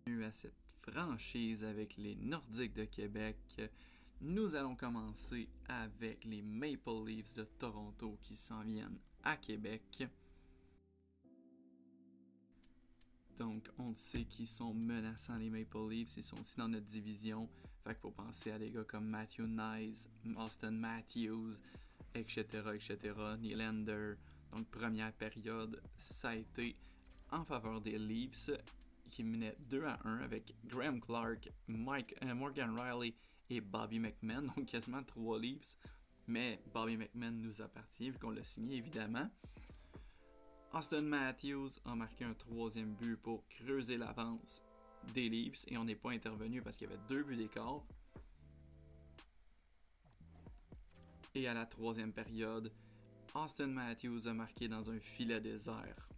À cette franchise avec les Nordiques de Québec. Nous allons commencer avec les Maple Leafs de Toronto qui s'en viennent à Québec. Donc, on sait qu'ils sont menaçants, les Maple Leafs. Ils sont aussi dans notre division. Fait qu'il faut penser à des gars comme Matthew Knies, Austin Matthews, etc. Nylander. Donc, première période, ça a été en faveur des Leafs qui menait 2-1 avec Graham Clark, Morgan Riley et Bobby McMann, donc quasiment 3 Leafs, mais Bobby McMann nous appartient vu qu'on l'a signé évidemment. Austin Matthews a marqué un 3e but pour creuser l'avance des Leafs et on n'est pas intervenu parce qu'il y avait 2 buts d'écart. Et à la 3e période, Austin Matthews a marqué dans un filet désert.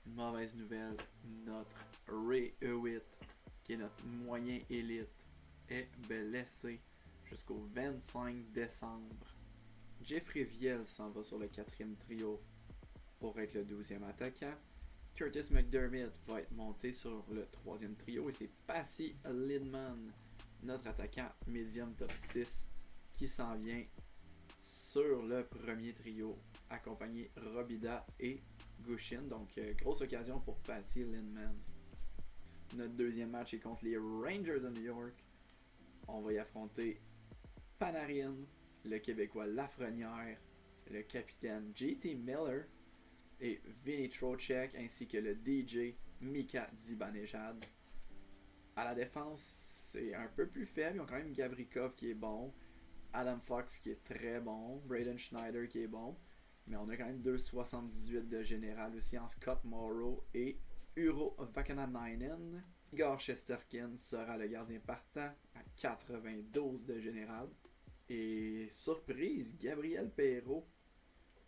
Mauvaise nouvelle, notre Ray Hewitt, qui est notre moyen élite, est blessé jusqu'au 25 décembre. Jeffrey Viel s'en va sur le 4e trio pour être le 12e attaquant. Curtis McDermott va être monté sur le 3e trio et c'est Patty Lidman, notre attaquant médium top 6, qui s'en vient sur le premier trio, accompagné Robida et Gushin. Donc, grosse occasion pour Patty Lidman. Notre deuxième match est contre les Rangers de New York. On va y affronter Panarin, le Québécois Lafrenière, le capitaine JT Miller et Vinny Trocheck, ainsi que le DJ Mika Zibanejad. À la défense, c'est un peu plus faible. Ils ont quand même Gavrikov qui est bon, Adam Fox qui est très bon, Braden Schneider qui est bon, mais on a quand même 2,78 de général aussi en Scott Morrow et Uro Vakananainen. Igor Shesterkin sera le gardien partant à 92 de général. Et surprise, Gabriel Perreault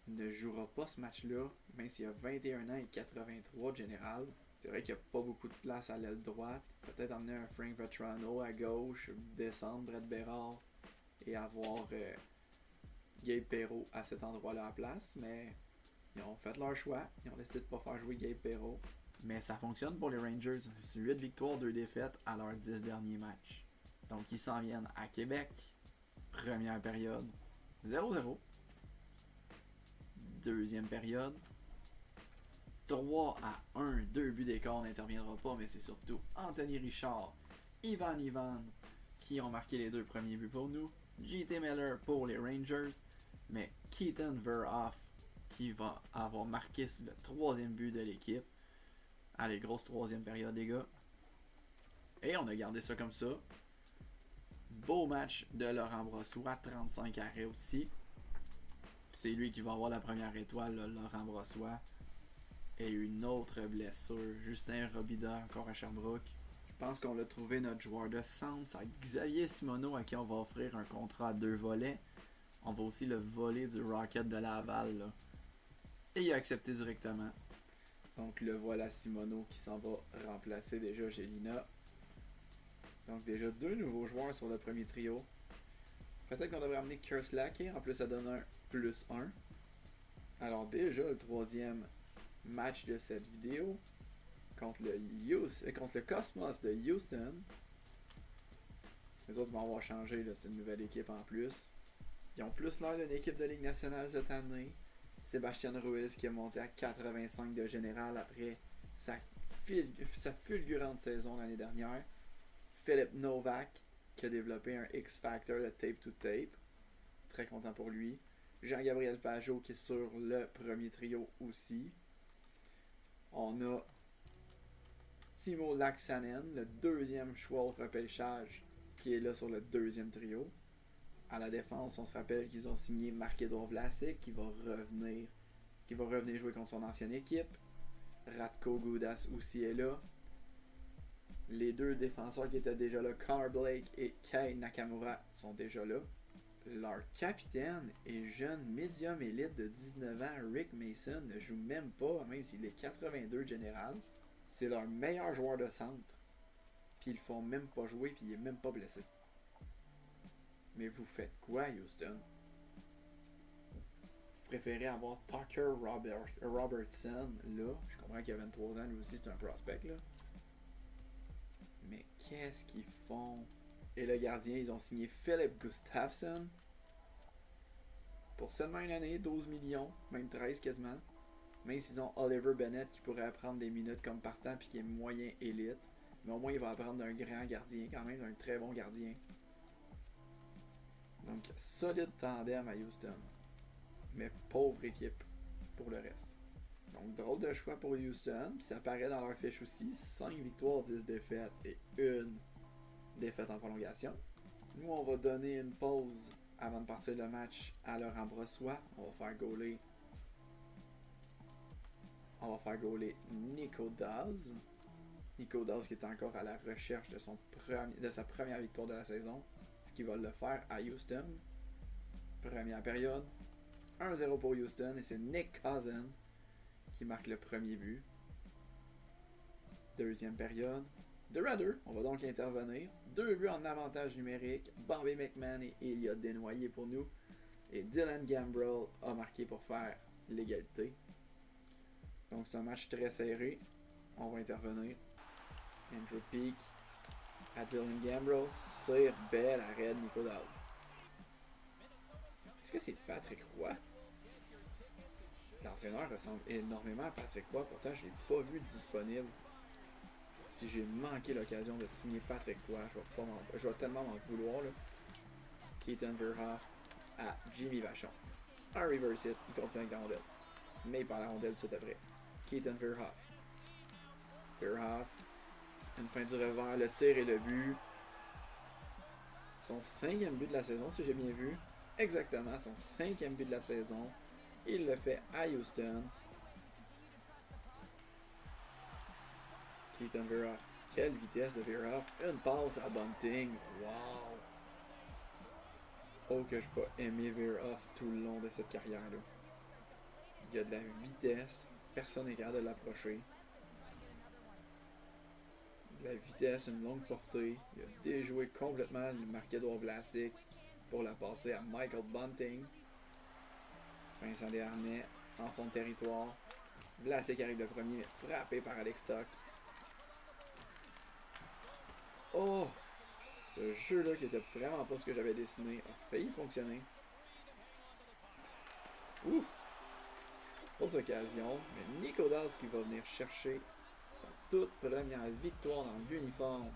ne jouera pas ce match-là, même s'il a 21 ans et 83 de général. C'est vrai qu'il n'y a pas beaucoup de place à l'aile droite. Peut-être emmener un Frank Vetrano à gauche, descendre Brett Bérard et avoir Gabe Perreault à cet endroit-là à place, mais ils ont fait leur choix. Ils ont décidé de ne pas faire jouer Gabe Perreault. Mais ça fonctionne pour les Rangers. C'est 8 victoires, 2 défaites à leurs 10 derniers matchs. Donc ils s'en viennent à Québec. Première période, 0-0. Deuxième période, 3-1. 2 buts d'écart, on n'interviendra pas, mais c'est surtout Anthony Richard, Ivan qui ont marqué les 2 premiers buts pour nous. JT Miller pour les Rangers, mais Keaton Verhoff qui va avoir marqué le 3e but de l'équipe. Allez, grosse 3e période, les gars. Et on a gardé ça comme ça. Beau match de Laurent Brossoit, 35 arrêts aussi. C'est lui qui va avoir la première étoile, là, Laurent Brossoit. Et une autre blessure, Justin Robida, encore à Sherbrooke. Je pense qu'on a trouvé notre joueur de centre, c'est Xavier Simoneau à qui on va offrir un contrat à 2 volets. On va aussi le voler du Rocket de Laval, là. Et il a accepté directement. Donc le voilà Simoneau qui s'en va remplacer déjà Gélina. Donc déjà 2 nouveaux joueurs sur le premier trio. Peut-être qu'on devrait amener Kerslake, en plus ça donne un +1. Alors déjà le 3e match de cette vidéo contre le Cosmos de Houston. Les autres vont avoir changé, là, c'est une nouvelle équipe en plus. Ils ont plus l'air d'une équipe de Ligue nationale cette année. Sébastien Ruiz qui est monté à 85 de général après sa fulgurante saison l'année dernière. Philippe Novak qui a développé un X-Factor de tape to tape. Très content pour lui. Jean-Gabriel Pajot qui est sur le premier trio aussi. On a Timo Laaksonen, le 2e choix au repêchage, qui est là sur le 2e trio. À la défense, on se rappelle qu'ils ont signé Marc-Édouard Vlasic qui va revenir jouer contre son ancienne équipe. Radko Gudas aussi est là. Les 2 défenseurs qui étaient déjà là, Connor Blake et Kei Nakamura, sont déjà là. Leur capitaine et jeune médium élite de 19 ans, Rick Mason, ne joue même pas, même s'il est 82 général. C'est leur meilleur joueur de centre. Puis ils le font même pas jouer, puis il est même pas blessé. Mais vous faites quoi, Houston? Vous préféré avoir Tucker Robertson là. Je comprends qu'il a 23 ans, lui aussi c'est un prospect là. Mais qu'est-ce qu'ils font? Et le gardien, ils ont signé Philip Gustafsson pour seulement une année, 12 millions, même 13 quasiment. Même s'ils ont Oliver Bennett qui pourrait apprendre des minutes comme partant puis qui est moyen élite. Mais au moins il va apprendre d'un grand gardien, quand même, d'un très bon gardien. Donc, solide tandem à Houston. Mais pauvre équipe pour le reste. Donc, drôle de choix pour Houston. Puis ça paraît dans leur fiche aussi. 5 victoires, 10 défaites et une défaite en prolongation. Nous, on va donner une pause avant de partir le match à Laurent Brossoit. On va faire gauler Nico Daz. Nico Daz qui est encore à la recherche de sa première victoire de la saison. Ce qui va le faire à Houston. Première période. 1-0 pour Houston et c'est Nick Cousin qui marque le premier but. Deuxième période. 2-2. On va donc intervenir. 2 buts en avantage numérique. Bobby McMahon et Elliott Desnoyers pour nous. Et Dylan Gambrell a marqué pour faire l'égalité. Donc c'est un match très serré. On va intervenir. Andrew Peak à Dylan Gambrell. Tire, bel arrêt de Nico Daz. Est-ce que c'est Patrick Roy? L'entraîneur ressemble énormément à Patrick Roy. Pourtant, je ne l'ai pas vu disponible. Si j'ai manqué l'occasion de signer Patrick Roy, je vais tellement m'en vouloir. Là. Keaton Verhoff à Jimmy Vachon. Un reverse hit, il continue avec la rondelle. Mais il perd la rondelle tout de suite après. Keaton Verhoff. Une fin du revers, le tir et le but. Son 5e but de la saison, si j'ai bien vu. Exactement, son 5e but de la saison. Il le fait à Houston. Keaton Verhoff. Quelle vitesse de Verhoff. Une passe à Bunting. Wow! Oh, que je vais aimer Verhoff tout le long de cette carrière-là. Il y a de la vitesse. Personne n'est capable de l'approcher. De la vitesse, une longue portée. Il a déjoué complètement le Marc-Édouard Vlasic pour la passer à Michael Bunting. Vincent Desharnais en fond de territoire. Vlasic arrive le premier, frappé par Alex Stock. Oh! Ce jeu-là qui était vraiment pas ce que j'avais dessiné a failli fonctionner. Ouh! Grosse occasion, mais Nico Daz qui va venir chercher sa toute première victoire dans l'uniforme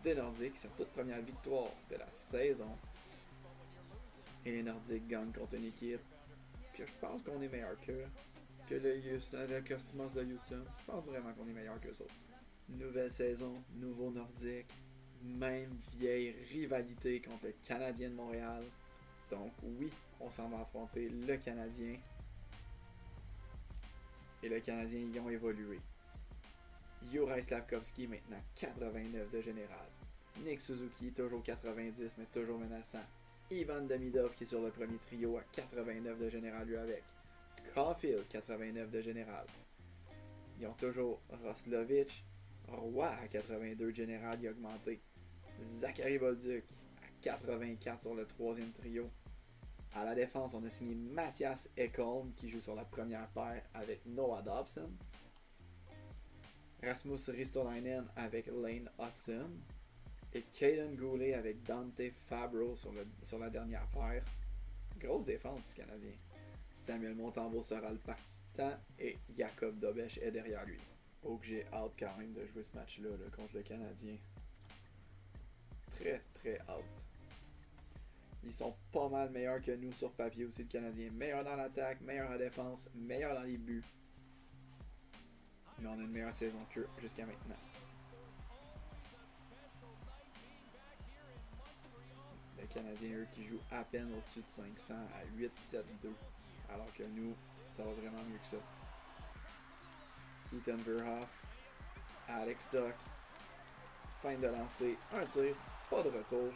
des Nordiques, sa toute première victoire de la saison. Et les Nordiques gagnent contre une équipe que je pense qu'on est meilleur que le Cosmos de Houston. Je pense vraiment qu'on est meilleur qu'eux autres. Nouvelle saison, nouveau Nordique, même vieille rivalité contre le Canadien de Montréal. Donc oui, on s'en va affronter le Canadien. Et le Canadien y ont évolué. Juraj Slafkovský maintenant 89 de général. Nick Suzuki toujours 90 mais toujours menaçant. Ivan Demidov qui est sur le premier trio à 89 de général lui avec. Caulfield 89 de général. Ils ont toujours Roslovic. Roy à 82 de général, il a augmenté. Zachary Bolduc à 84 sur le troisième trio. À la défense, on a signé Mathias Ekholm qui joue sur la première paire avec Noah Dobson. Rasmus Ristolainen avec Lane Hudson. Et Caden Goulet avec Dante Fabro sur la dernière paire. Grosse défense du Canadien. Samuel Montembeault sera le partant et Jacob Dobech est derrière lui. Oh que j'ai hâte quand même de jouer ce match-là là, contre le Canadien. Très très hâte. Ils sont pas mal meilleurs que nous sur papier aussi, le Canadien. Meilleur dans l'attaque, meilleur en défense, meilleur dans les buts. Mais on a une meilleure saison qu'eux jusqu'à maintenant. Les Canadiens, eux, qui jouent à peine au-dessus de 500 à 8-7-2. Alors que nous, ça va vraiment mieux que ça. Keaton Verhoff, Alex Stock, fin de lancer, un tir, pas de retour.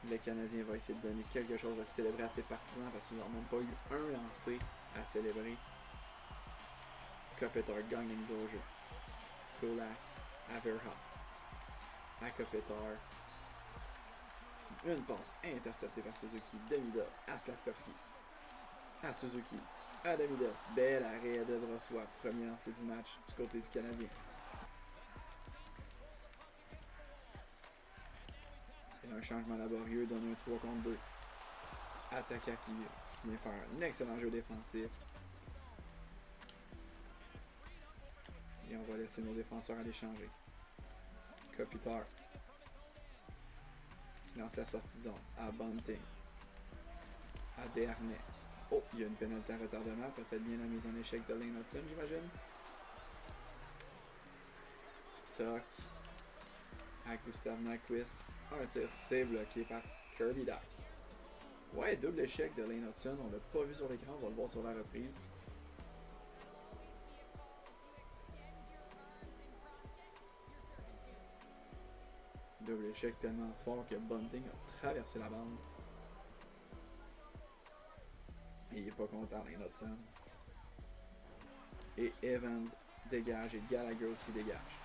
Le Canadien va essayer de donner quelque chose à célébrer à ses partisans parce qu'ils n'ont même pas eu un lancé à célébrer. Kopitar gagne la mise au jeu. Kulak à Verhoff. À Kopitar. Une passe interceptée par Suzuki. Demidov à Slavkovski. À Suzuki. À Demidov. Bel arrêt de Brossois. Premier lancé du match du côté du Canadien. Et un changement laborieux donne un 3 contre 2. Ataka qui vient faire un excellent jeu défensif. Et on va laisser nos défenseurs aller changer. Kopitar qui lance la sortie de zone à Bunting. À Desharnais. Oh, il y a une pénalité à retardement. Peut-être bien la mise en échec de Lane Hudson, j'imagine. Tuck. À Gustav Nyquist. Un tir, c'est bloqué par Kirby Dach. Ouais, double échec de Lane Hudson. On l'a pas vu sur l'écran, on va le voir sur la reprise. Double échec tellement fort que Bunting a traversé la bande. Et il est pas content, Lane Hudson. Et Evans dégage et Gallagher aussi dégage.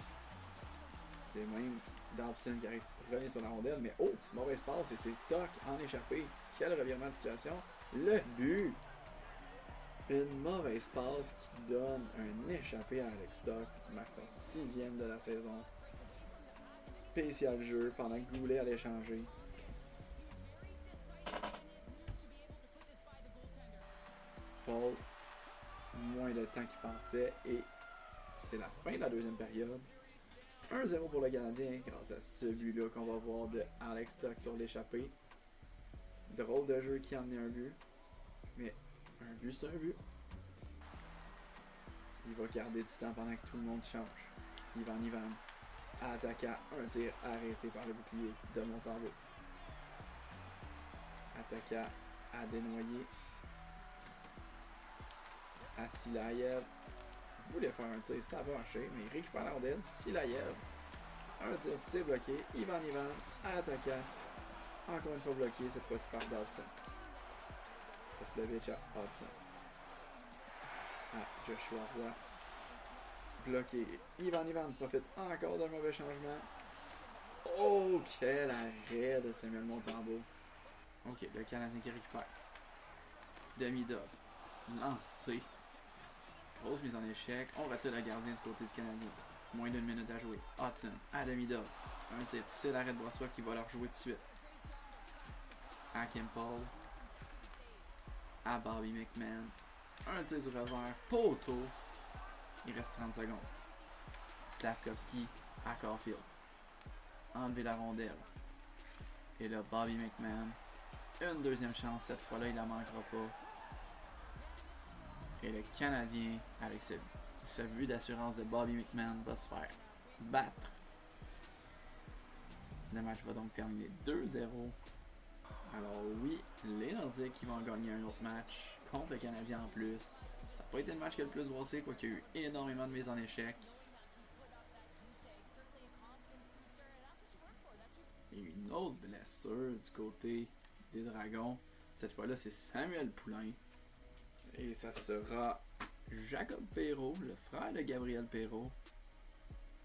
C'est même Dobson qui arrive premier sur la rondelle, mais oh, mauvaise passe et c'est Tuck en échappé. Quel revirement de situation. Le but! Une mauvaise passe qui donne un échappé à Alex Tuck qui marque son 6e de la saison. Spécial jeu pendant que Goulet allait changer. Paul, moins de temps qu'il pensait et c'est la fin de la deuxième période. 1-0 pour le Canadien grâce à ce but-là qu'on va voir de Alex Tuck sur l'échappée. Drôle de jeu qui a amené un but. Mais un but, c'est un but. Il va garder du temps pendant que tout le monde change. Ivan attaquant, un tir arrêté par le bouclier de Montembeault. Attaquant à Desnoyers. À Silayev. Voulait faire un tir, ça va marcher, mais il récupère la rondelle. Silayev. Un tir, c'est bloqué. Ivan attaquant. Encore une fois bloqué, cette fois-ci par Dobson. Roslovic à Hudson. À Joshua Roy. Bloqué. Ivan profite encore d'un mauvais changement. Oh, quel arrêt de Samuel Montembeault. Ok, le Canadien qui récupère. Demidov. Lancé. Grosse mise en échec. On retire le gardien du côté du Canadien. Moins d'une minute à jouer. Hudson à Demidov. Un tir. C'est l'arrêt de Brossois qui va leur jouer tout de suite. À Kim Paul. À Bobby McMann. Un tir du revers. Poteau. Il reste 30 secondes. Slavkovski à Caulfield. Enlever la rondelle. Et là, Bobby McMann. Une deuxième chance. Cette fois-là, il la manquera pas. Et le Canadien, avec ce but d'assurance de Bobby McMann, va se faire battre. Le match va donc terminer 2-0. Alors oui, les Nordiques qui vont gagner un autre match contre le Canadien en plus. Ça n'a pas été le match qui a le plus brossé, quoiqu'il y a eu énormément de mises en échec. Il y a eu une autre blessure du côté des Dragons. Cette fois-là, c'est Samuel Poulain. Et ça sera Jacob Perreault, le frère de Gabriel Perreault,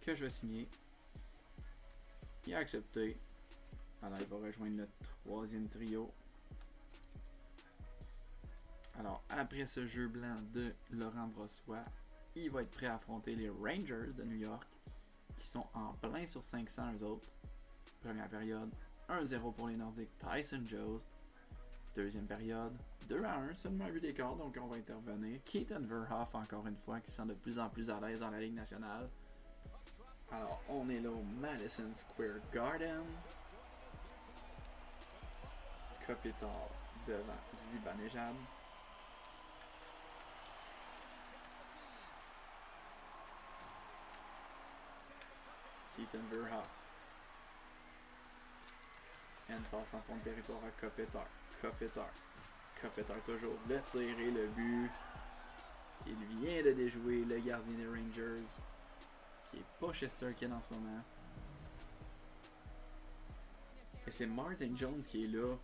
que je vais signer. Il a accepté. Alors, il va rejoindre le troisième trio. Alors, après ce jeu blanc de Laurent Brossoit, il va être prêt à affronter les Rangers de New York, qui sont en plein sur 500 eux autres. Première période, 1-0 pour les Nordiques, Tyson Jost. Deuxième période, 2-1, seulement un but d'écart, donc on va intervenir. Keaton Verhoff, encore une fois, qui sent de plus en plus à l'aise dans la Ligue nationale. Alors, on est là au Madison Square Garden. Kopitar devant Zibanejad. Keaton Verhoff. And passe en fond de territoire à Kopitar. Kopitar toujours. Le tir et le but. Il vient de déjouer le gardien des Rangers, qui est pas Shesterkin en ce moment. Et c'est Martin Jones qui est là,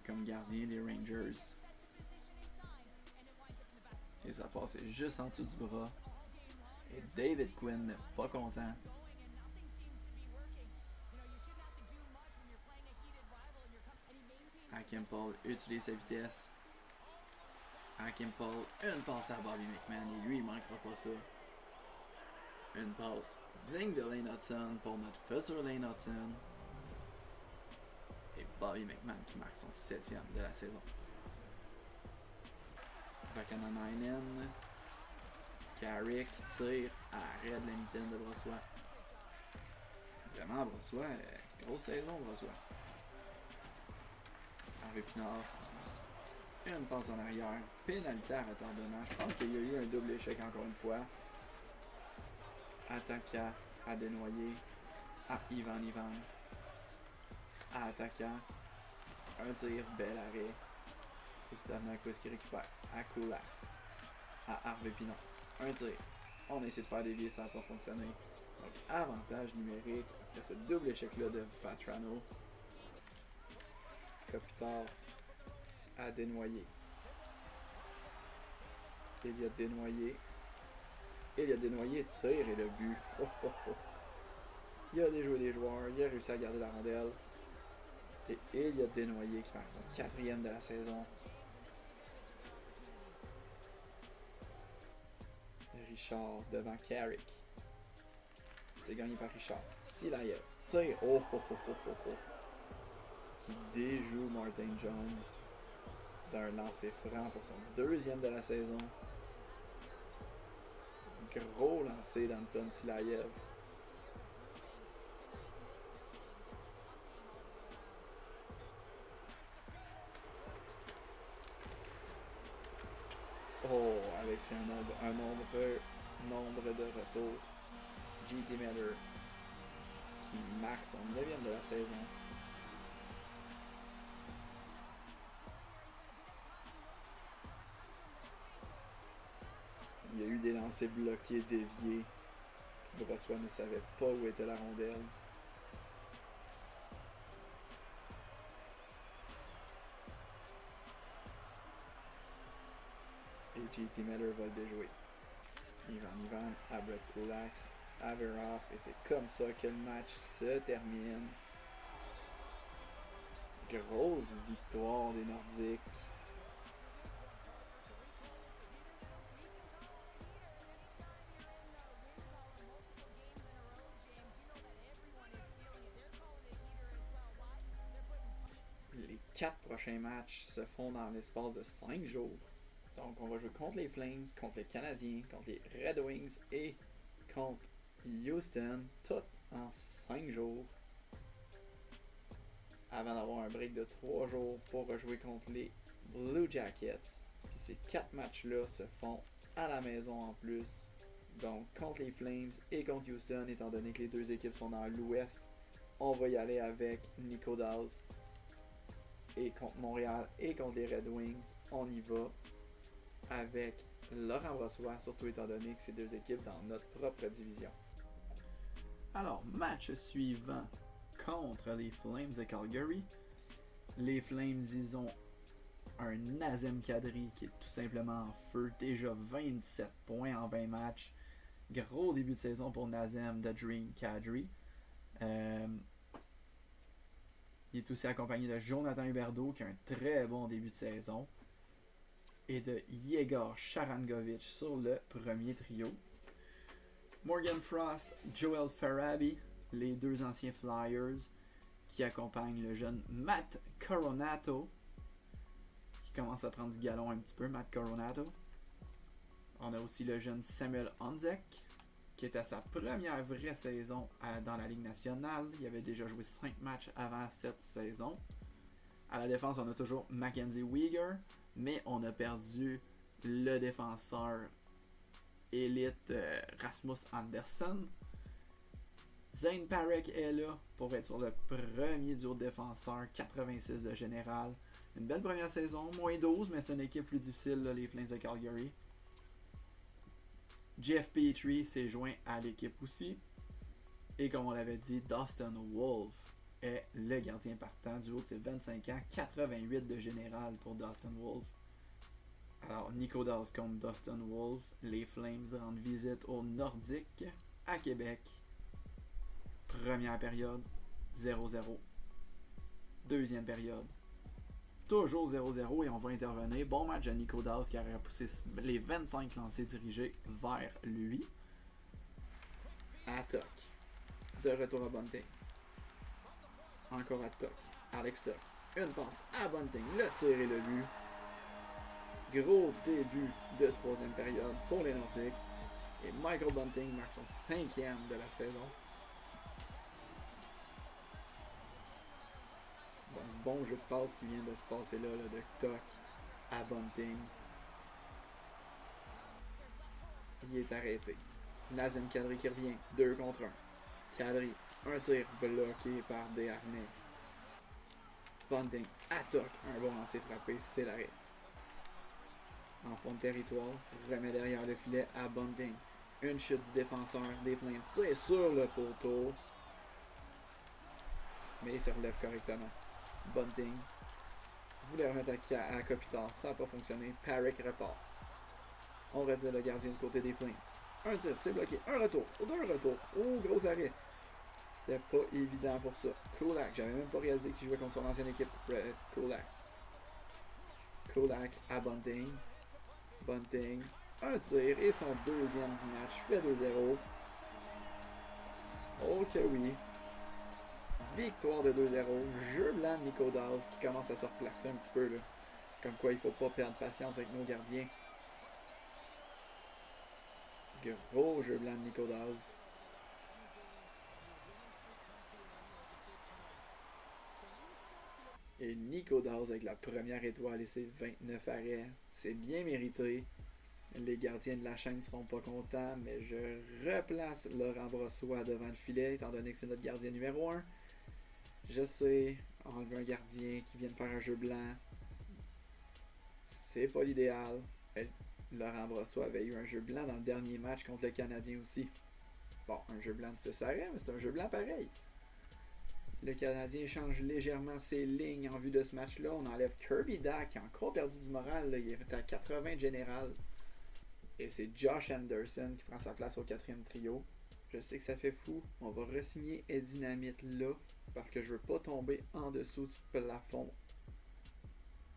comme gardien des Rangers. Et ça passe juste en dessous du bras. Et David Quinn n'est pas content. Kimpel utilise sa vitesse. À Kimpel, une passe à Bobby McMahon et lui il manquera pas ça. Une passe digne de Lane Hudson pour notre futur Lane Hudson. Et Bobby McMahon qui marque son 7e de la saison. Vakanainen. Carrick tire arrête de la mitaine de Brossois. Vraiment, Brossois, grosse saison, Brossois. Harvey Pinard. Une passe en arrière. Pénalité à retardement. Je pense qu'il y a eu un double échec encore une fois. Attaquant à dénoyer. À Ivan. À attaquant. Un tir, bel arrêt. Gustav Nyquist qui récupère. À Kulak. À Harvey Pinard. Un tir. On a essayé de faire dévier, ça n'a pas fonctionné. Donc, avantage numérique. Après ce double échec-là de Vatrano. Kopitar à dénoyer. Elliot dénoyé. Tire et le but. Oh, oh, oh. Il a déjoué les joueurs. Il a réussi à garder la rondelle. Et Elliot dénoyé qui fait son 4e de la saison. Richard devant Carrick. C'est gagné par Richard. Silayev. Tire. Oh, oh, oh, oh, oh, oh. Qui déjoue Martin Jones d'un lancer franc pour son 2e de la saison. Gros lancer d'Anton Silayev. Oh, avec un nombre de retours. JT Miller qui marque son 9e de la saison. Il y a eu des lancers bloqués, déviés. Puis Brossois ne savait pas où était la rondelle. Et JT Miller va le déjouer. Ivan à Brett Kulak, à Verhoff. Et c'est comme ça que le match se termine. Grosse victoire des Nordiques. Les 4 prochains matchs se font dans l'espace de 5 jours. Donc on va jouer contre les Flames, contre les Canadiens, contre les Red Wings et contre Houston, tout en 5 jours. Avant d'avoir un break de 3 jours pour rejouer contre les Blue Jackets. Puis ces 4 matchs-là se font à la maison en plus. Donc contre les Flames et contre Houston, étant donné que les deux équipes sont dans l'ouest, on va y aller avec Nico Daws. Et contre Montréal et contre les Red Wings, on y va avec Laurent Brossoit, surtout étant donné que c'est deux équipes dans notre propre division. Alors, match suivant contre les Flames de Calgary. Les Flames, ils ont un Nazem Kadri qui est tout simplement en feu. Déjà 27 points en 20 matchs. Gros début de saison pour Nazem de Dream Kadri. Il est aussi accompagné de Jonathan Huberdeau qui a un très bon début de saison. Et de Yegor Sharangovich sur le premier trio. Morgan Frost, Joel Farabi, les deux anciens Flyers qui accompagnent le jeune Matt Coronato qui commence à prendre du galon un petit peu, Matt Coronato. On a aussi le jeune Samuel Honzek qui est à sa première vraie saison dans la Ligue nationale. Il avait déjà joué 5 matchs avant cette saison. À la défense, on a toujours Mackenzie Weegar, mais on a perdu le défenseur élite Rasmus Andersson. Zane Parekh est là pour être sur le premier duo de défenseur, 86 de général. Une belle première saison, moins 12, mais c'est une équipe plus difficile, là, les Flames de Calgary. Jeff Petrie s'est joint à l'équipe aussi. Et comme on l'avait dit, Dustin Wolf est le gardien partant du haut de ses 25 ans, 88 de général pour Dustin Wolf. Alors, Nico Daws contre Dustin Wolf. Les Flames rendent visite aux Nordiques à Québec. Première période, 0-0. Deuxième période, Toujours 0-0 et on va intervenir. Bon match à Nico Dawes qui aurait poussé les 25 lancers dirigés vers lui. Attaque. De retour à Bunting. Encore à Tuck. Alex Tuck. Une passe à Bunting. Le tir et le but. Gros début de troisième période pour les Nordiques. Et Michael Bunting marque son 5e de la saison. Bon jeu de passe qui vient de se passer là de Tuck à Bunting. Il est arrêté. Nazem Kadri qui revient. 2 contre 1. Kadri. Un tir bloqué par Desharnais. Bunting attaque. Un bon lancer frappé. C'est l'arrêt. En fond de territoire. Remet derrière le filet à Bunting. Une chute du défenseur des Flames. Tire sur le poteau. Mais il se relève correctement. Bunting voulait remettre à Kopitar. Ça n'a pas fonctionné. Parrick repart. On retire le gardien du côté des Flames. Un tir, c'est bloqué. Un retour. Deux retours. Oh, gros arrêt. C'était pas évident pour ça. Kulak, j'avais même pas réalisé qu'il jouait contre son ancienne équipe. Kulak. Kulak à Bunting. Bunting. Un tir et son deuxième du match. Fait 2-0. Ok oui. Victoire de 2-0. Jeu blanc de Nico Dawes qui commence à se replacer un petit peu là. Comme quoi il faut pas perdre patience avec nos gardiens. Gros jeu blanc de Nico Dawes. Et Nico Dawes avec la première étoile et ses 29 arrêts. C'est bien mérité. Les gardiens de la chaîne ne seront pas contents, mais je replace Laurent Brossoit devant le filet, étant donné que c'est notre gardien numéro 1. Je sais, enlever un gardien qui vient de faire un jeu blanc, c'est pas l'idéal. Laurent Brossoit avait eu un jeu blanc dans le dernier match contre le Canadien aussi. Bon, un jeu blanc de 6 arrêts, mais c'est un jeu blanc pareil. Le Canadien change légèrement ses lignes en vue de ce match-là. On enlève Kirby Dack, qui a encore perdu du moral. Là. Il est à 80 de général. Et c'est Josh Anderson qui prend sa place au 4e trio. Je sais que ça fait fou. On va re-signer Eddie Dynamite là. Parce que je veux pas tomber en dessous du plafond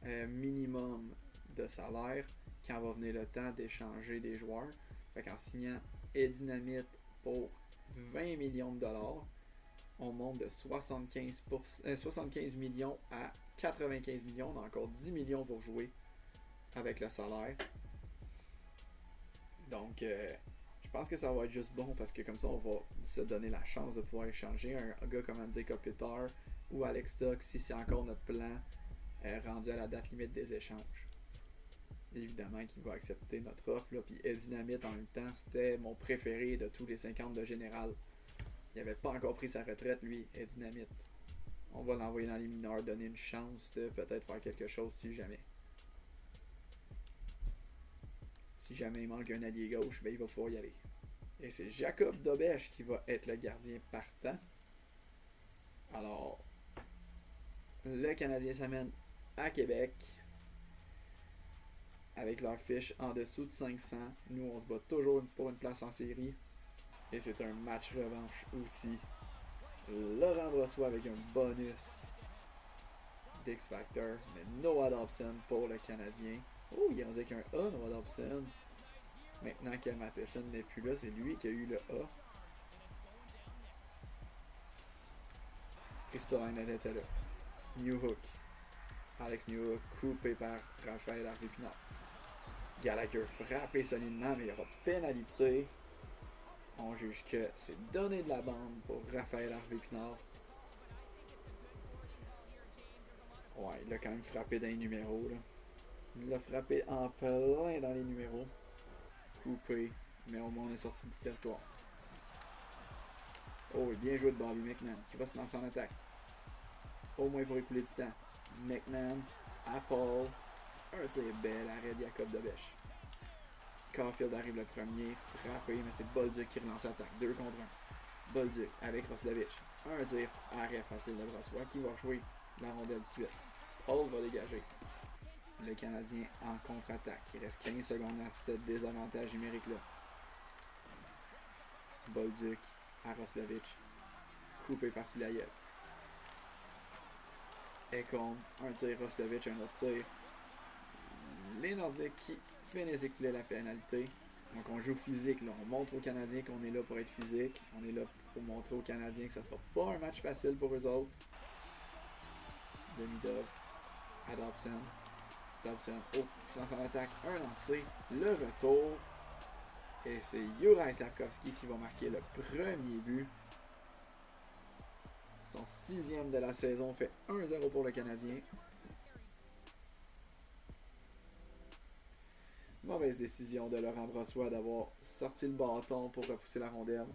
minimum de salaire quand va venir le temps d'échanger des joueurs. Fait qu'en signant Eddie Dynamite pour 20 millions de dollars, on monte de 75 millions à 95 millions. On a encore 10 millions pour jouer avec le salaire. Donc, je pense que ça va être juste bon parce que comme ça, on va se donner la chance de pouvoir échanger un gars comme Andy Kopitar ou Alex Tuck si c'est encore notre plan rendu à la date limite des échanges. Évidemment qu'il va accepter notre offre. Là. Puis El Dynamite en même temps, c'était mon préféré de tous les 50 de général. Il n'avait pas encore pris sa retraite, lui, El Dynamite. On va l'envoyer dans les mineurs, donner une chance de peut-être faire quelque chose si jamais. Si jamais il manque un allié gauche, ben il va pouvoir y aller. Et c'est Jacob Dobèche qui va être le gardien partant. Alors, le Canadien s'amène à Québec avec leur fiche en dessous de 500. Nous, on se bat toujours pour une place en série. Et c'est un match revanche aussi. Laurent Brossoit avec un bonus d'X Factor, mais Noah Dobson pour le Canadien. Oh, il est rendu avec un A, Noah Dobson. Maintenant que Matheson n'est plus là, c'est lui qui a eu le A. Ristolainen était là. Newhook. Alex Newhook coupé par Raphaël Harvey-Pinard. Gallagher frappé solidement, mais il y aura pénalité. On juge que c'est donné de la bande pour Raphaël Harvey-Pinard. Ouais, il a quand même frappé dans les numéros. Là. Il l'a frappé en plein dans les numéros. Coupé, mais au moins on est sorti du territoire. Oh, bien joué de Bobby McMann qui va se lancer en attaque. Au moins pour écouler du temps. McMann, Apple, un tir bel arrêt de Jacob Dobèche. Caulfield arrive le premier, frappé, mais c'est Bolduc qui relance l'attaque. 2 contre 1. Bolduc avec Roslovich. Un tir, arrêt facile de Brossoit qui va jouer la rondelle de suite. Paul va dégager. Le Canadien en contre-attaque. Il reste 15 secondes à ce désavantage numérique-là. Bolduc à Roslovich. Coupé par Silayev. Ekholm, un tir, Roslovic, un autre tir. Les Nordiques qui finissent d'écouler la pénalité. Donc on joue physique, là. On montre aux Canadiens qu'on est là pour être physique. On est là pour montrer aux Canadiens que ça sera pas un match facile pour eux autres. Demidov, Dobson, oh, qui se lance en attaque, un lancé, le retour. Et c'est Juraj Slafkovský qui va marquer le premier but. Son 6e de la saison fait 1-0 pour le Canadien. Mauvaise décision de Laurent Brossoit d'avoir sorti le bâton pour repousser la rondelle.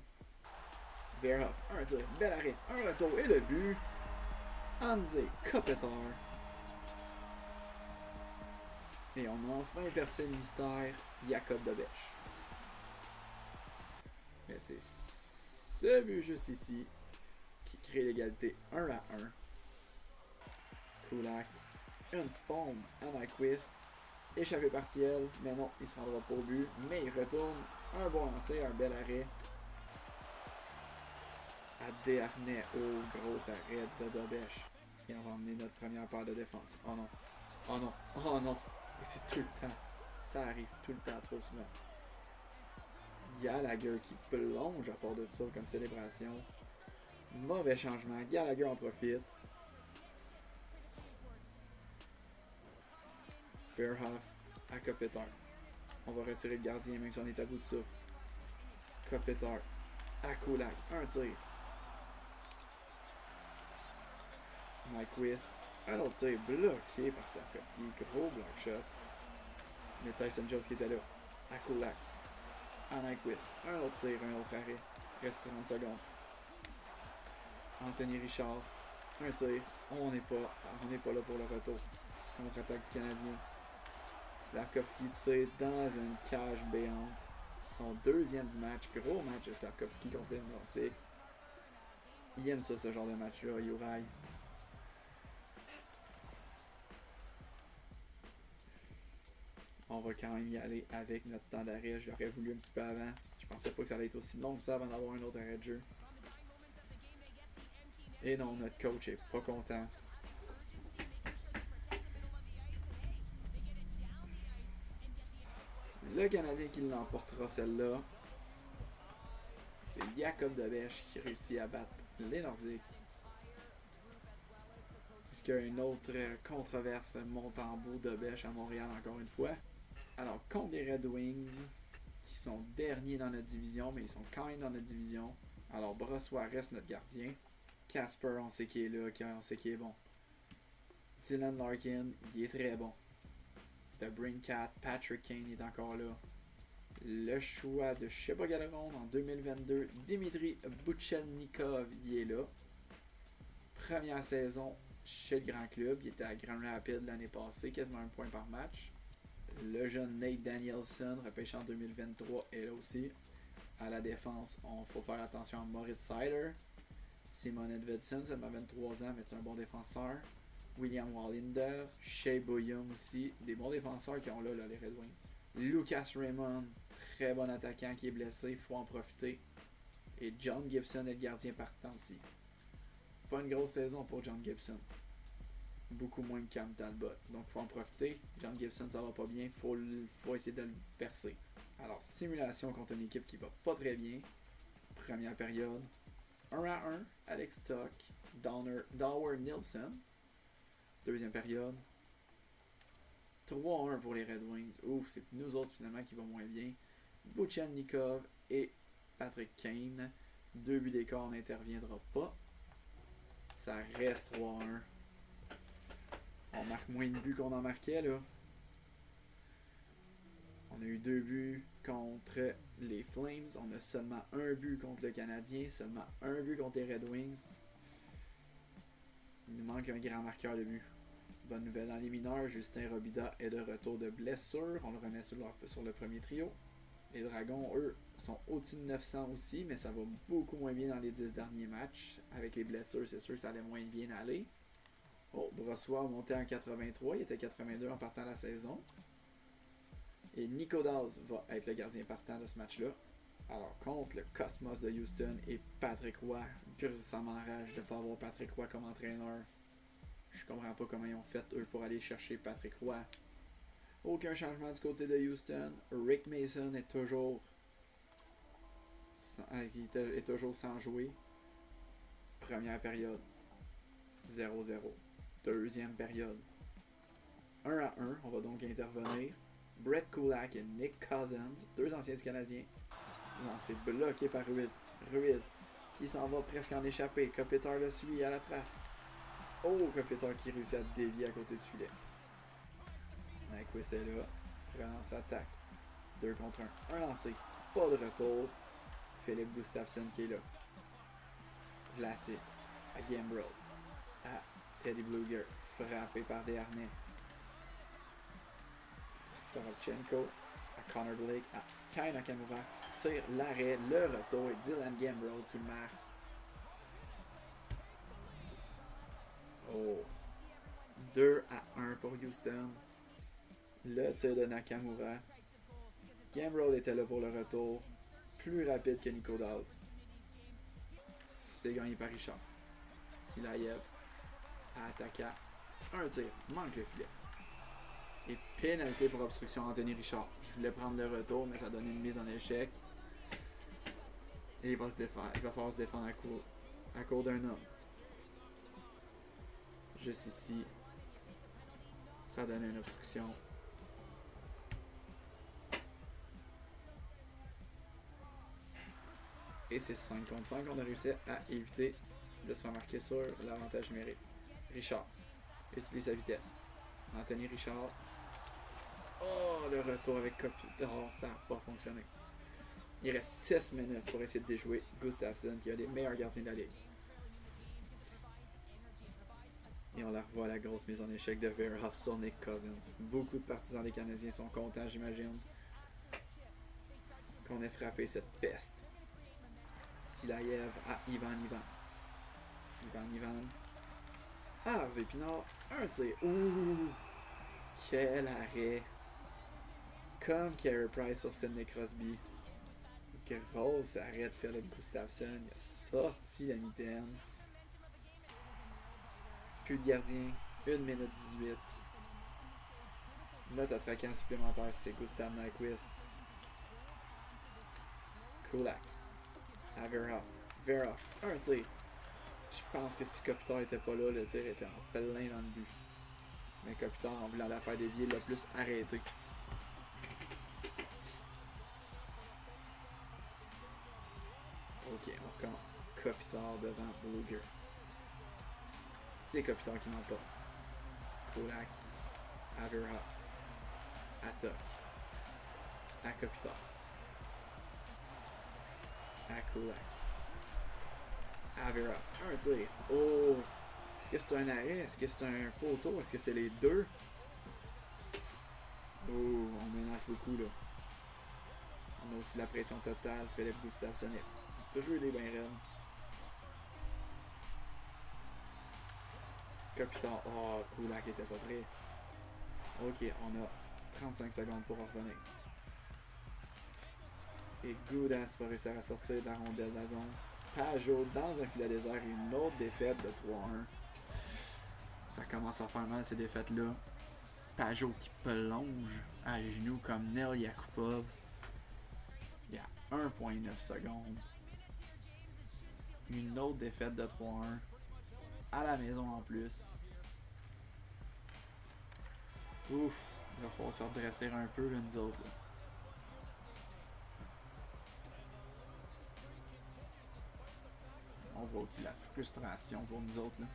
Verhoff, un tir, bel arrêt, un retour et le but. Andrzej Kopitar. Et on a enfin percé le mystère, Jakub Dobeš. Mais c'est ce but juste ici qui crée l'égalité 1-1. Kulak, une pompe à Nyquist. Échappé partiel, mais non, il se rendra pas au but. Mais il retourne, un bon lancer, un bel arrêt. À Desharnais, oh, gros arrêt de Dobeš. Et on va emmener notre première paire de défense. Oh non, oh non, oh non. Et c'est tout le temps. Ça arrive tout le temps, trop souvent. Gallagher qui plonge à part de ça comme célébration. Mauvais changement. Gallagher en profite. Verhoff à Kopitar. On va retirer le gardien même si on est à bout de souffle. Kopitar à Kulak. Un tir. Nyquist. Un autre tir bloqué par Slafkovský. Gros block shot. Mais Tyson Jones qui était là. À Kulak. À Nyquist. Un autre tir, un autre arrêt. Reste 30 secondes. Anthony Richard. Un tir. On n'est pas là pour le retour. Contre-attaque du Canadien. Slafkovský tire dans une cage béante. Son 2e du match. Gros match de Slafkovský contre les Nordiques. Il aime ça, ce genre de match-là, Juraj. On va quand même y aller avec notre temps d'arrêt. Je l'aurais voulu un petit peu avant. Je pensais pas que ça allait être aussi long que ça avant d'avoir un autre arrêt de jeu. Et non, notre coach est pas content. Le Canadien qui l'emportera celle-là, c'est Jakub Dobeš qui réussit à battre les Nordiques. Est-ce qu'il y a une autre controverse Montembeault Dobeš à Montréal encore une fois? Alors, contre les Red Wings, qui sont derniers dans notre division, mais ils sont quand même dans notre division. Alors, Brossoit reste notre gardien. Casper, on sait qu'il est là, on sait qu'il est bon. Dylan Larkin, il est très bon. The Brincat, Patrick Kane est encore là. Le choix de je sais pas quelle ronde en 2022, Dimitri Buchelnikov, il est là. Première saison chez le grand club, il était à Grand Rapids l'année passée, quasiment un point par match. Le jeune Nate Danielson, repêché en 2023, est là aussi. À la défense, il faut faire attention à Moritz Seider. Simon Edvedson, seulement 23 ans, mais c'est un bon défenseur. William Wallinder, Shea Boyum aussi, des bons défenseurs qui ont là les Red Wings. Lucas Raymond, très bon attaquant qui est blessé, il faut en profiter. Et John Gibson est le gardien partant aussi. Pas une grosse saison pour John Gibson. Beaucoup moins que Cam Talbot. Donc il faut en profiter. John Gibson ça va pas bien, faut essayer de le percer. Alors simulation contre une équipe qui va pas très bien. Première période. 1-1, Alex Stock, Dower Nielsen. Deuxième période. 3-1 pour les Red Wings. Ouf, c'est nous autres finalement qui va moins bien. Buchelnikov et Patrick Kane. 2 buts d'écart, on n'interviendra pas. Ça reste 3-1. On marque moins de buts qu'on en marquait là. On a eu 2 buts contre les Flames. On a seulement 1 but contre le Canadien. Seulement 1 but contre les Red Wings. Il nous manque un grand marqueur de but. Bonne nouvelle dans les mineurs, Justin Robida est de retour de blessure. On le remet sur le premier trio. Les Dragons, eux, sont au-dessus de 900 aussi, mais ça va beaucoup moins bien dans les 10 derniers matchs. Avec les blessures, c'est sûr que ça allait moins bien aller. Oh, Brossoit a monté en 83, il était 82 en partant la saison. Et Nico Dawes va être le gardien partant de ce match-là. Alors, contre le Cosmos de Houston et Patrick Roy, ça m'enrage de ne pas avoir Patrick Roy comme entraîneur. Je comprends pas comment ils ont fait, eux, pour aller chercher Patrick Roy. Aucun changement du côté de Houston. Rick Mason est toujours est toujours sans jouer. Première période, 0-0. Deuxième période, 1-1. On va donc intervenir. Brett Kulak et Nick Cousins, deux anciens du Canadien. Lancé bloqué par Ruiz. Ruiz qui s'en va presque en échappée. Kopitar le suit à la trace. Oh, Kopitar qui réussit à dévier à côté du filet. Nyquist est là. Relance attaque. 2 contre 1. Un lancé. Pas de retour. Philippe Gustafsson qui est là. Classique. À Gambrel. À Teddy Bluger. Frappé par Desharnais. Torovchenko. À Connor Blake. À Kai Nakamura. Tire l'arrêt. Le retour. Et Dylan Gambrel qui marque. Oh. 2-1 pour Houston. Le tir de Nakamura. Gambrel était là pour le retour. Plus rapide que Nico Dawes. C'est gagné par Richard. Silayev à Ataka. Un tir. Manque le filet. Et pénalité pour obstruction Anthony Richard. Je voulais prendre le retour, mais ça donnait une mise en échec. Et il va se défendre. Il va falloir se défendre à cause d'un homme. Juste ici. Ça donnait une obstruction. Et c'est 5 contre 5. On a réussi à éviter de se faire marquer sur l'avantage numérique. Richard utilise sa vitesse. Anthony Richard. Oh, le retour avec Kopitar. Oh, ça n'a pas fonctionné. Il reste 6 minutes pour essayer de déjouer Gustafsson, qui est un des meilleurs gardiens de la ligue. Et on la revoit, la grosse mise en échec de Verhoff sur Nick Cousins. Beaucoup de partisans des Canadiens sont contents, j'imagine, qu'on ait frappé cette peste. Silayev à Ivan. Harvey Pinard, un tir. Ouh! Quel arrêt! Comme Carey Price sur Sidney Crosby. Grosse arrêt de Philippe Gustafsson. Il a sorti la mitaine. Plus de gardien. 1 minute 18. Notre attaquant supplémentaire, c'est Gustav Nyquist. Kulak. À Verhoff. Un tir. Je pense que si Kopitar était pas là, le tir était en plein dans le but. Mais Kopitar, en voulant la faire dévier, l'a plus arrêté. Ok, on recommence. Kopitar devant Bluger. C'est Kopitar qui n'en pas. Kulak. À Verhoff. À Tuck. À Kopitar. À Kulak. À Verhoff. Un tir. Oh! Est-ce que c'est un arrêt? Est-ce que c'est un poteau? Est-ce que c'est les deux? Oh, on menace beaucoup là. On a aussi la pression totale. Philippe Gustafsson peut jouer des bains raides. Kopitar. Oh, Kulak était pas prêt. Ok, on a 35 secondes pour revenir. Et Goudas va réussir à sortir de la rondelle de la zone. Pajot dans un filet désert et une autre défaite de 3-1. Ça commence à faire mal ces défaites-là. Pajot qui plonge à genoux comme Nel Yakupov. Il y a 1,9 secondes. Une autre défaite de 3-1. À la maison en plus. Ouf, il va falloir se redresser un peu là, nous autres. Là. On voit aussi la frustration pour nous autres. Là.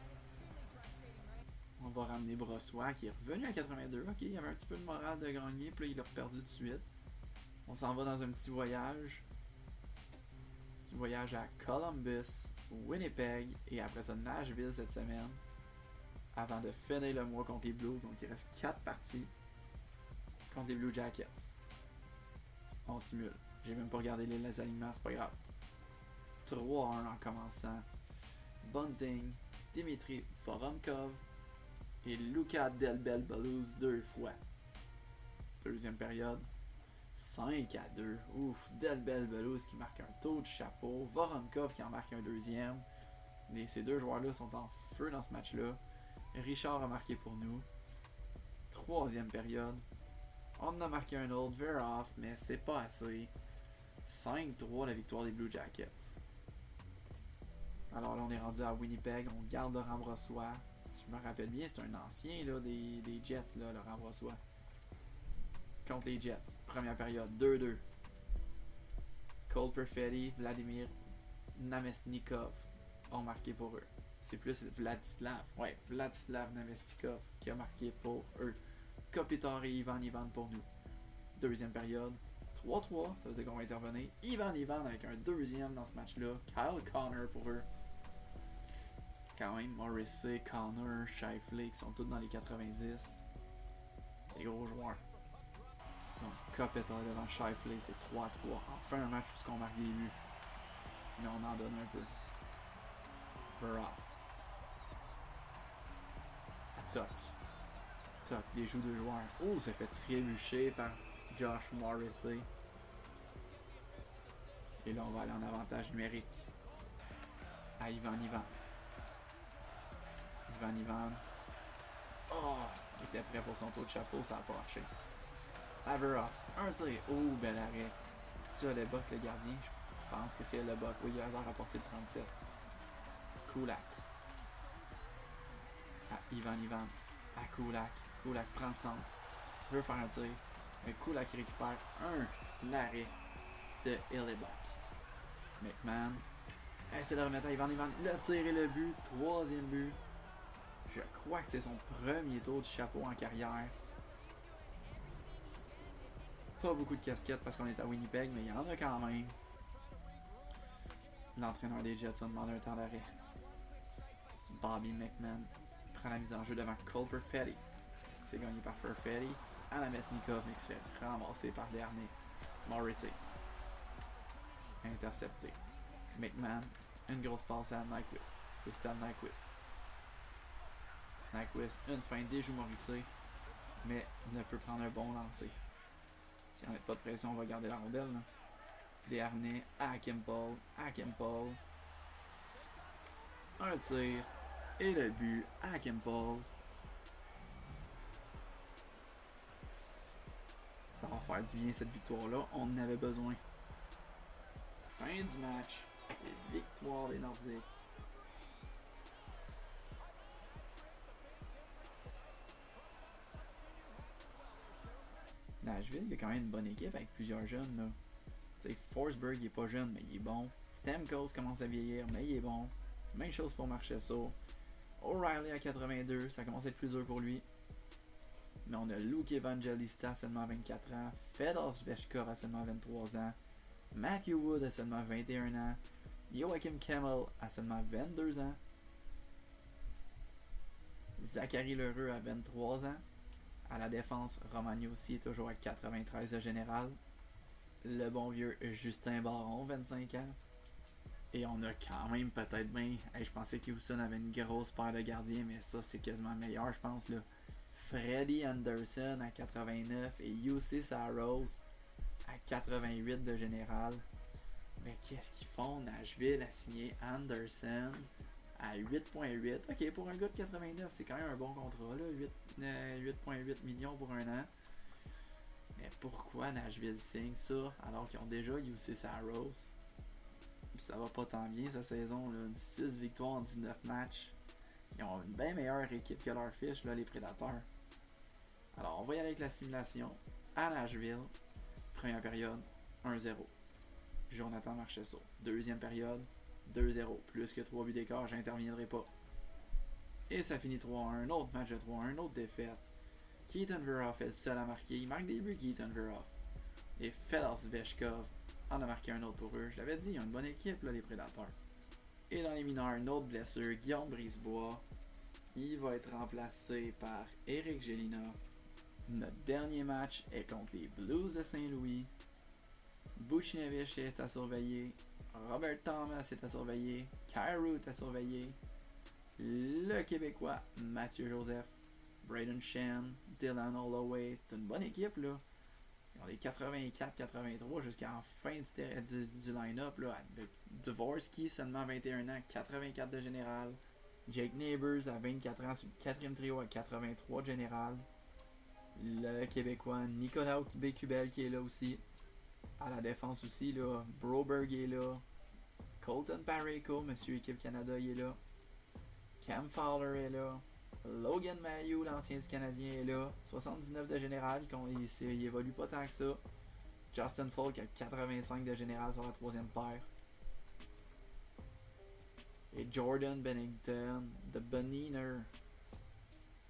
On va ramener Brossois qui est revenu à 82. Ok, il y avait un petit peu de morale de gagner, puis là, il l'a perdu tout de suite. On s'en va dans un petit voyage. Petit voyage à Columbus, Winnipeg et après ça Nashville cette semaine. Avant de finir le mois contre les Blues. Donc il reste 4 parties contre les Blue Jackets. On simule. J'ai même pas regardé les alignements, c'est pas grave. 3-1 en commençant. Bunting, Dimitri Voronkov et Luca Delbel-Bellouz 2 fois. Deuxième période. 5-2. Ouf, Delbel-Bellouz qui marque un taux de chapeau. Voronkov qui en marque un deuxième. Ces deux joueurs-là sont en feu dans ce match-là. Richard a marqué pour nous. Troisième période. On en a marqué un autre, Veroff, mais c'est pas assez. 5-3 la victoire des Blue Jackets. Alors là, on est rendu à Winnipeg. On garde Laurent Brossoit. Si je me rappelle bien, c'est un ancien là, des Jets, là, Laurent Brossoit. Contre les Jets. Première période, 2-2. Cole Perfetti, Vladimir Namestnikov ont marqué pour eux. C'est plus Vladislav Namestnikov qui a marqué pour eux. Kopitar et Ivan pour nous. Deuxième période, 3-3, ça veut dire qu'on va intervenir. Ivan avec un deuxième dans ce match-là. Kyle Connor pour eux. Quand même, Morrissey, Connor, Shifley qui sont tous dans les 90. Des gros joueurs. Donc, Kopitar devant Shifley, c'est 3-3. Enfin un match où on marque des buts. Mais on en donne un peu. Veroff. Toc, des joues de joueurs. Oh, ça fait trébucher par Josh Morrissey. Et là, on va aller en avantage numérique. À Ivan. Oh, il était prêt pour son tour de chapeau, ça n'a pas marché. Averoff, un tir. Oh, bel arrêt. C'est-tu le Buck, le gardien? Je pense que c'est le Buck. Oui, il a l'air à porter le 37. Kulak. À Ivan. À Kulak. Kulak prend le centre. Veut faire un tir. Mais Kulak récupère un arrêt de Hillebuck. McMahon essaie de remettre à Ivan. Le tir et le but. Troisième but. Je crois que c'est son premier tour de chapeau en carrière. Pas beaucoup de casquettes parce qu'on est à Winnipeg, mais il y en a quand même. L'entraîneur des Jets a demandé un temps d'arrêt. Bobby McMahon prend la mise en jeu devant Cole Perfetti. C'est gagné par Perfetti. Namestnikov, mais qui se fait ramasser par Dernier. Morrissey. Intercepté. McMahon. Une grosse passe à Nyquist. Gustav Nyquist. Une feinte déjoue Morrissey, mais ne peut prendre un bon lancer. Si on n'a pas de pression, on va garder la rondelle. Là. Dernier à Kimpole. Un tir et le but à Kimpole. Ça va faire du bien cette victoire-là. On en avait besoin. Fin du match. Et victoire des Nordiques. Nashville, il y a quand même une bonne équipe avec plusieurs jeunes. Là. T'sais, Forsberg, il est pas jeune, mais il est bon. Stamkos commence à vieillir, mais il est bon. Même chose pour Marchessault. O'Reilly à 82, ça commence à être plus dur pour lui. Mais on a Luke Evangelista à seulement 24 ans. Fedor Svechkov à seulement 23 ans. Matthew Wood à seulement 21 ans. Joachim Kemmel à seulement 22 ans. Zachary Lheureux à 23 ans. À la défense, Romagny aussi est toujours à 93 de général. Le bon vieux Justin Barron, 25 ans. Et on a quand même peut-être bien... je pensais que Houston avait une grosse paire de gardiens, mais ça c'est quasiment meilleur, je pense. Là. Freddie Anderson à 89 et UC Saros à 88 de général. Mais qu'est-ce qu'ils font? Nashville a signé Anderson à 8.8. Ok, pour un gars de 89, c'est quand même un bon contrat, là. 8.8 millions pour un an. Mais pourquoi Nashville signe ça alors qu'ils ont déjà UC Saros? Puis ça va pas tant bien cette saison, là. 6 victoires en 19 matchs. Ils ont une bien meilleure équipe que leur fiche, là, les Prédateurs. Alors, on va y aller avec la simulation. À Nashville, première période, 1-0. Jonathan Marchessault. Deuxième période, 2-0. Plus que 3 buts d'écart, j'interviendrai pas. Et ça finit 3-1. Un autre match de 3-1, une autre défaite. Keaton Veroff est le seul à marquer. Il marque des buts, Keaton Veroff. Et Fedor Svechkov en a marqué un autre pour eux. Je l'avais dit, ils ont une bonne équipe, là, les Prédateurs. Et dans les mineurs, une autre blessure. Guillaume Brisebois. Il va être remplacé par Eric Gélina. Notre dernier match est contre les Blues de Saint-Louis. Buchnevich est à surveiller. Robert Thomas est à surveiller. Kyle Root est à surveiller. Le Québécois Mathieu Joseph. Braden Shen. Dylan Holloway. C'est une bonne équipe, là. Ils ont les 84-83 jusqu'à la fin du line-up. Là. Dvorsky, seulement 21 ans. 84 de général. Jake Neighbors à 24 ans sur le 4e trio à 83 général. Le Québécois Nicolas Bécubel qui est là aussi. À la défense aussi, là, Broberg est là. Colton Parayko, Monsieur Équipe Canada, il est là. Cam Fowler est là. Logan Mailloux, l'ancien du Canadien, est là. 79 de général, il évolue pas tant que ça. Justin Falk à 85 de général sur la 3e paire. Et Jordan Bennington, The Beniner,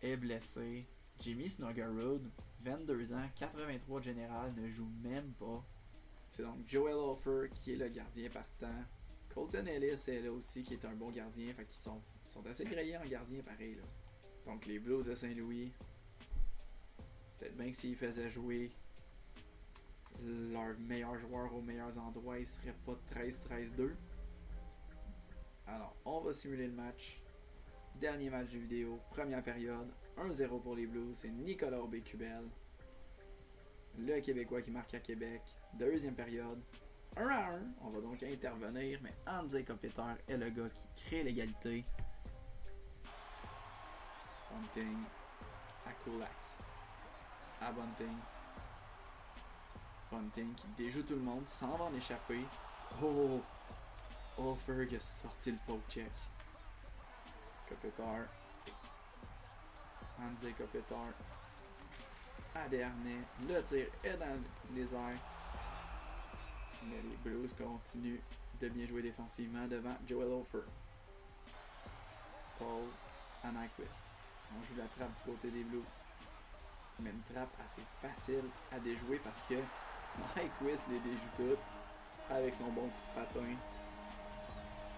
est blessé. Jimmy Snuggerud, 22 ans, 83 de général, ne joue même pas. C'est donc Joel Hofer qui est le gardien partant. Colton Ellis est là aussi, qui est un bon gardien. Fait qu'ils sont assez grillés en gardien pareil. Là. Donc les Blues de Saint-Louis, peut-être bien que s'ils faisaient jouer leurs meilleurs joueurs aux meilleurs endroits, ils seraient pas 13-13-2. Alors, on va simuler le match. Dernier match de vidéo, première période. 1-0 pour les Blues, c'est Nicolas Bécubel. Le Québécois qui marque à Québec. Deuxième période. 1-1. On va donc intervenir, mais Andrzej Kopitar est le gars qui crée l'égalité. Bunting à Kulak. À Bunting. Bunting qui déjoue tout le monde, s'en va en échapper. Oh! Hofer qui a sorti le poke check. Kopitar. Andrzej Kopitar. À Desharnais. Le tir est dans les airs. Mais les Blues continuent de bien jouer défensivement devant Joel Hofer. Paul à Nyquist. On joue la trappe du côté des Blues. Mais une trappe assez facile à déjouer parce que Nyquist les déjoue toutes avec son bon coup de patin.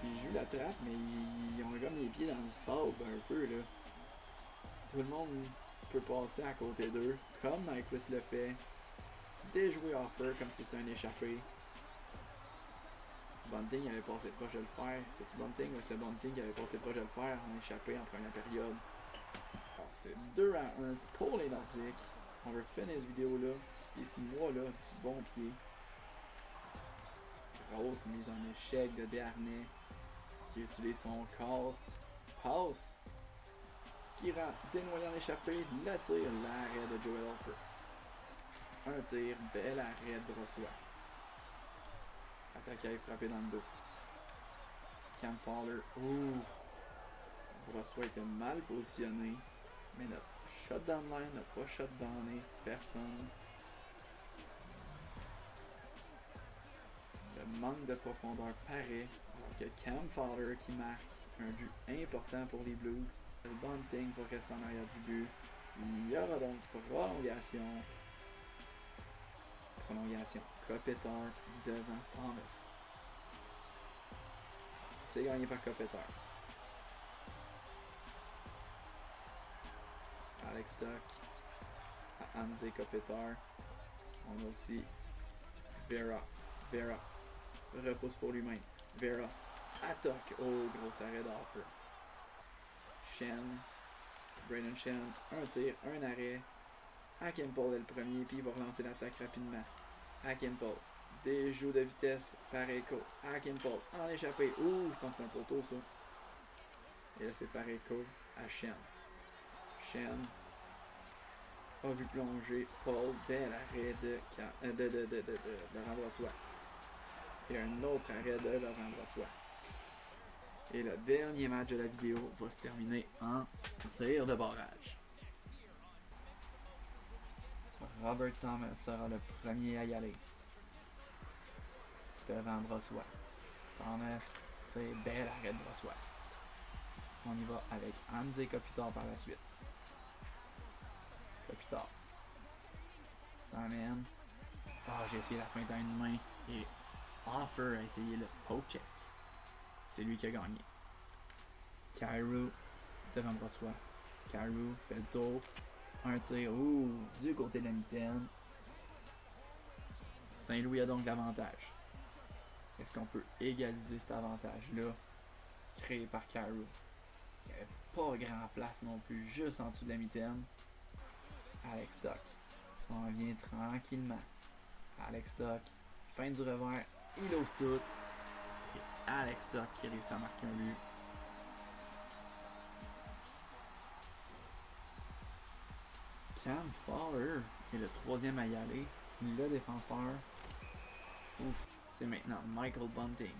Ils jouent la trappe, mais ils ont comme les pieds dans le sable un peu là. Tout le monde peut passer à côté d'eux, comme Nyquist le fait. Déjouer Hofer comme si c'était un échappé. Bunting avait passé proche de le faire. C'est-tu Bunting ou c'est Bunting qui avait passé proche de le faire en échappé en première période? Alors c'est 2-1 pour les Nordiques. On va finir cette vidéo-là. Puis ce mois-là, du bon pied. Grosse mise en échec de Desharnais qui utilise son corps. Passe. Qui rend dénoyant l'échappée. Le tir, l'arrêt de Joel Hofer. Un tir, bel arrêt de Brossois. Attaque à frapper dans le dos. Cam Fowler. Ouh. Brossois était mal positionné. Mais notre shutdown line n'a pas shutdowné personne. Le manque de profondeur paraît. Alors que Cam Fowler qui marque un but important pour les Blues. Le Bunting va rester en arrière du but. Il y aura donc prolongation. Kopitar devant Thomas. C'est gagné par Kopitar. Alex Tuch à Andrzej Kopitar. On a aussi Vera. Repousse pour lui-même. Vera. Attaque. Oh, gros arrêt d'Hofer. Brandon Shen. Un tir, un arrêt. Hakenpol est le premier, puis il va relancer l'attaque rapidement. Hakenpol. Déjoue de vitesse. Parayko. Hakenpol. En échappé. Ouh, je pense que c'est un poteau ça. Et là, c'est Parayko à Shen. Shen a vu plonger Paul. Bel arrêt de Laurent Brossoit. Et un autre arrêt de Laurent Brossoit. Et le dernier match de la vidéo va se terminer en tir de barrage. Robert Thomas sera le premier à y aller. Devant Brossoit. Thomas, c'est bel arrêt de Brossoit. On y va avec Andrzej Kopitar par la suite. Kopitar. S'amène. J'ai essayé la feinte à une main. Et Hofer a essayé le poke check. C'est lui qui a gagné. Kyrou devant Brossoit. Kyrou fait le tour. Un tir, du côté de la mitaine. Saint-Louis a donc l'avantage. Est-ce qu'on peut égaliser cet avantage-là créé par Kyrou? Il n'y avait pas grand place non plus, juste en dessous de la mitaine. Alex Tuch s'en vient tranquillement. Alex Tuch, fin du revers, il ouvre tout. Et Alex Tuch qui réussit à marquer un but. Cam Fowler est le troisième à y aller. Le défenseur. Ouf. C'est maintenant Michael Bunting.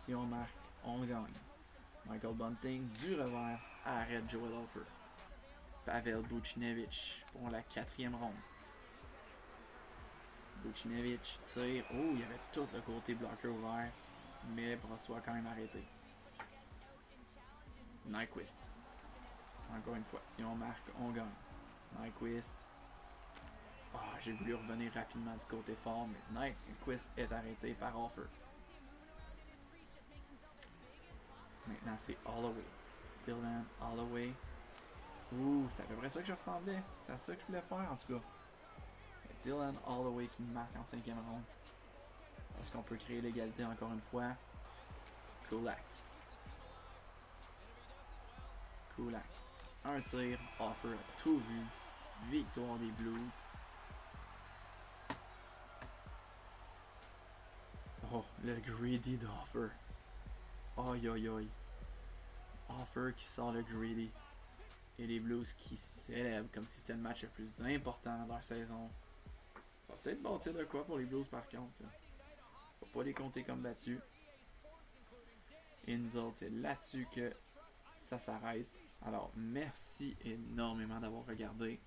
Si on marque, on gagne. Michael Bunting du revers arrête Joel Hofer. Pavel Buchnevich pour la quatrième ronde. Buchnevich tire. Oh, il y avait tout le côté bloqueur ouvert. Mais Brossois a quand même arrêté. Nyquist. Encore une fois, si on marque, on gagne. Nyquist. Ah, j'ai voulu revenir rapidement du côté fort, mais Nyquist est arrêté par Hofer. Maintenant, c'est Holloway. Dylan Holloway. Ouh, c'est à peu près ça que je ressemblais. C'est à ça que je voulais faire, en tout cas. Dylan Holloway qui marque en cinquième ronde. Est-ce qu'on peut créer l'égalité encore une fois? Kulak. Kulak. Un tir, Hofer a tout vu. Victoire des Blues. Oh, le greedy d'Hofer. Aïe aïe aïe. Hofer qui sort le greedy. Et les Blues qui célèbrent comme si c'était le match le plus important de leur saison. Ça va peut-être bâtir de quoi pour les Blues par contre. Là. Faut pas les compter comme battus. Et nous autres, c'est là-dessus que ça s'arrête. Alors, merci énormément d'avoir regardé.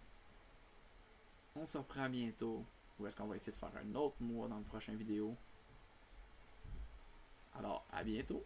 On se reprend bientôt. Ou est-ce qu'on va essayer de faire un autre mois dans le prochain vidéo? Alors, à bientôt!